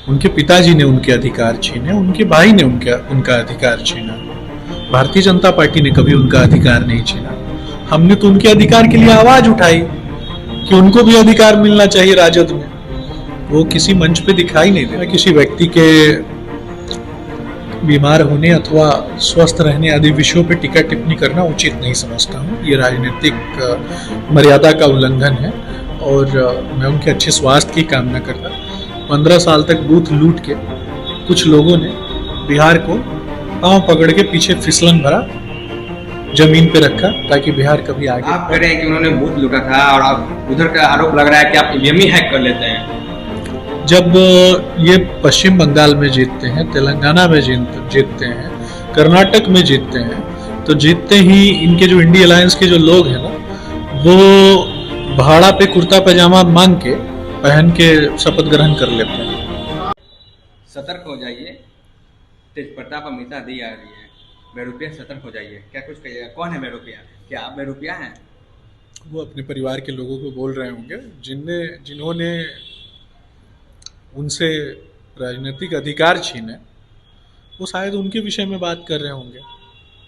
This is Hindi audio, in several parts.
उनके पिताजी ने उनके अधिकार छीने, उनके भाई ने उनका अधिकार छीना। भारतीय जनता पार्टी ने कभी उनका अधिकार नहीं छीना। हमने तो उनके अधिकार के लिए आवाज उठाई कि उनको भी अधिकार मिलना चाहिए राजद में। वो किसी मंच पे दिखाई नहीं दे। मैं किसी व्यक्ति के बीमार होने अथवा स्वस्थ रहने आदि विषयों पे टीका टिप्पणी करना उचित नहीं समझता हूँ। ये राजनीतिक मर्यादा का उल्लंघन है और मैं उनके अच्छे स्वास्थ्य की कामना करता। 15 साल तक बूथ लूट के कुछ लोगों ने बिहार को पांव पकड़ के पीछे फिसलन भरा, जमीन पे रखा ताकि बिहार कभी आगे। आप कह रहे हैं कि उन्होंने बूथ लूटा था और आप उधर का आरोप लग रहा है कि आप ईवीएम ही हैक कर लेते हैं। जब ये पश्चिम बंगाल में जीतते हैं, तेलंगाना में जीतते हैं, कर्नाटक में जीतते हैं, तो जीतते ही इनके जो इंडी अलायंस के जो लोग हैं ना, वो भाड़ा पे कुर्ता पैजामा मांग के पहन के शपथ ग्रहण कर लेते हैं। सतर्क हो जाइए, तेज प्रताप हमेशा दी आ रही है। बेरुपया सतर्क हो जाइए। क्या कुछ कहिएगा? कौन है बेरुपया? क्या आप बेरुपया हैं? वो अपने परिवार के लोगों को बोल रहे होंगे जिन्होंने उनसे राजनीतिक अधिकार छीने। वो शायद उनके विषय में बात कर रहे होंगे।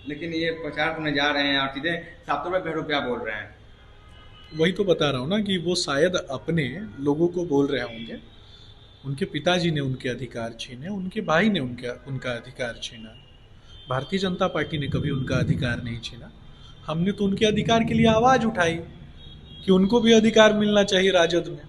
लेकिन ये प्रचार करने जा रहे हैं और सीधे साफ तौर पर बेरुपया बोल रहे हैं। वही तो बता रहा हूँ ना कि वो शायद अपने लोगों को बोल रहे होंगे। उनके पिताजी ने उनके अधिकार छीने, उनके भाई ने उनका अधिकार छीना। भारतीय जनता पार्टी ने कभी उनका अधिकार नहीं छीना। हमने तो उनके अधिकार के लिए आवाज उठाई कि उनको भी अधिकार मिलना चाहिए राजद में।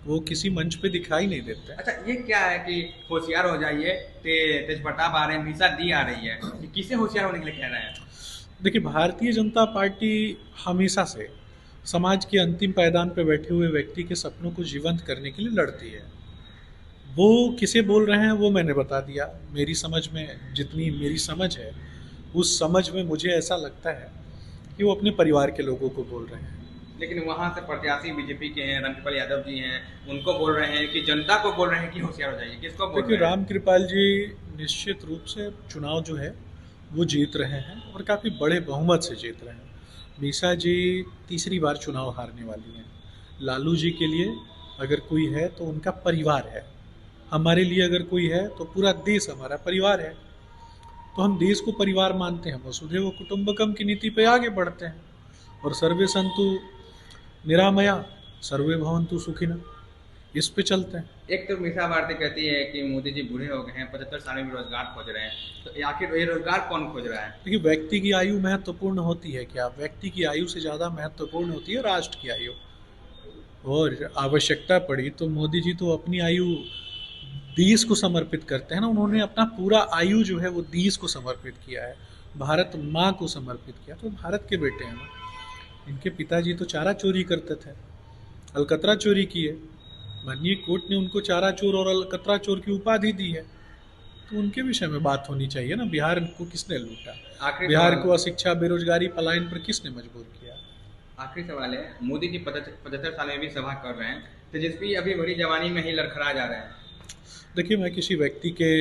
वो किसी मंच पे दिखाई नहीं देते। अच्छा, ये क्या है कि होशियार हो जाइए, तेज प्रताप आ रहे हैं, हमेशा दी आ रही है, ये किसे होशियार होने के लिए कह रहे हैं? देखिए, भारतीय जनता पार्टी हमेशा से समाज के अंतिम पायदान पर बैठे हुए व्यक्ति के सपनों को जीवंत करने के लिए लड़ती है। वो किसे बोल रहे हैं वो मैंने बता दिया। मेरी समझ में जितनी मेरी समझ है, उस समझ में मुझे ऐसा लगता है कि वो अपने परिवार के लोगों को बोल रहे हैं। लेकिन वहां से प्रत्याशी बीजेपी के हैं, रामकृपाल यादव जी हैं, उनको बोल रहे हैं कि जनता को बोल रहे हैं कि होशियार हो जाइए। किसको बोल रहे हैं? रामकृपाल जी निश्चित रूप से चुनाव जो है वो जीत रहे हैं और काफ़ी बड़े बहुमत से जीत रहे हैं। मीसा जी तीसरी बार चुनाव हारने वाली हैं। लालू जी के लिए अगर कोई है तो उनका परिवार है। हमारे लिए अगर कोई है तो पूरा देश हमारा परिवार है। तो हम देश को परिवार मानते हैं। वसुधैव कुटुंबकम की नीति पे आगे बढ़ते हैं और सर्वे संतु निरामया सर्वे भवन्तु सुखिनः, इस पे चलते हैं। एक तो मीसा भारती कहती है कि मोदी जी बूढ़े हो गए हैं, 75 साल में रोजगार खोज रहे हैं, तो आखिर ये रोजगार कौन खोज रहा है? देखिए, व्यक्ति की आयु महत्वपूर्ण होती है क्या? व्यक्ति की आयु से ज़्यादा महत्वपूर्ण होती है राष्ट्र की आयु। और आवश्यकता पड़ी तो मोदी जी तो अपनी आयु देश को समर्पित करते हैं ना। उन्होंने अपना पूरा आयु जो है वो देश को समर्पित किया है, भारत माँ को समर्पित किया। तो भारत के बेटे हैं ना। इनके पिताजी तो चारा चोरी करते थे, अलकतरा चोरी किए। माननीय कोर्ट ने उनको चारा चोर और अलकतरा चोर की उपाधि दी है। तो उनके विषय में बात होनी चाहिए ना। बिहार को किसने लूटा? बिहार को अशिक्षा, बेरोजगारी, पलायन पर किसने मजबूर किया? आखिरी सवाल है, मोदी जी 75 साल में भी सभा कर रहे हैं, तेजस्वी अभी बड़ी जवानी में ही लड़खड़ा जा रहे हैं। देखिए, मैं किसी व्यक्ति के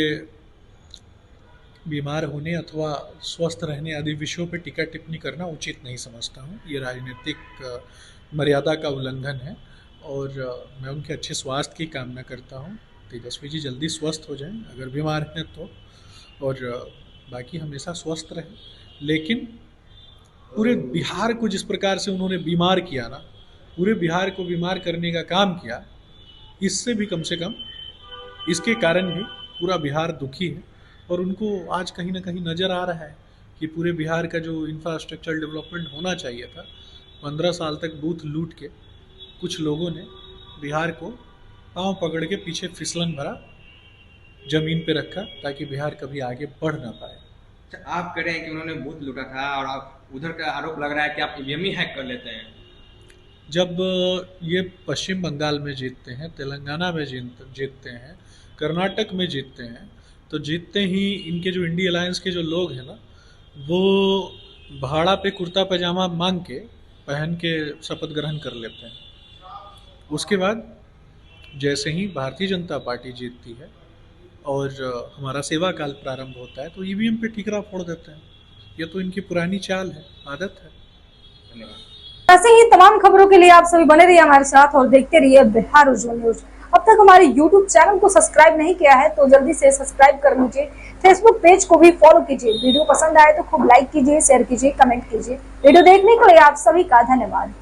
बीमार होने अथवा स्वस्थ रहने आदि विषयों पर टीका टिप्पणी करना उचित नहीं समझता हूँ। ये राजनीतिक मर्यादा का उल्लंघन है और मैं उनके अच्छे स्वास्थ्य की कामना करता हूँ। तेजस्वी जी जल्दी स्वस्थ हो जाएं अगर बीमार हैं तो, और बाकी हमेशा स्वस्थ रहें। लेकिन पूरे बिहार को जिस प्रकार से उन्होंने बीमार किया ना, पूरे बिहार को बीमार करने का काम किया, इससे भी कम से कम इसके कारण भी पूरा बिहार दुखी है। और उनको आज कहीं ना कहीं नज़र आ रहा है कि पूरे बिहार का जो इंफ्रास्ट्रक्चर डेवलपमेंट होना चाहिए था, 15 साल तक बूथ लूट के कुछ लोगों ने बिहार को पांव पकड़ के पीछे फिसलन भरा, जमीन पे रखा ताकि बिहार कभी आगे बढ़ ना पाए। अच्छा, आप कह रहे हैं कि उन्होंने बूथ लूटा था और आप उधर का आरोप लग रहा है कि आप ईवीएम ही हैक कर लेते हैं। जब ये पश्चिम बंगाल में जीतते हैं, तेलंगाना में जीतते हैं, कर्नाटक में जीतते हैं, तो जीतते ही इनके जो इंडी अलायंस के जो लोग हैं ना, वो भाड़ा पे कुर्ता पैजामा मांग के पहन के शपथ ग्रहण कर लेते हैं। उसके बाद जैसे ही भारतीय जनता पार्टी जीतती है और हमारा सेवा काल प्रारंभ होता है तो ईवीएम पे ठीकरा फोड़ देते हैं। ये तो इनकी पुरानी चाल है, आदत है। धन्यवाद। ऐसे ही तमाम खबरों के लिए आप सभी बने रहिए हमारे साथ और देखते रहिए बिहार उज्जवल न्यूज। अब तक हमारे YouTube चैनल को सब्सक्राइब नहीं किया है तो जल्दी से सब्सक्राइब कर लीजिए। फेसबुक पेज को भी फॉलो कीजिए। वीडियो पसंद आए तो खूब लाइक कीजिए, शेयर कीजिए, कमेंट कीजिए। वीडियो देखने के लिए आप सभी का धन्यवाद।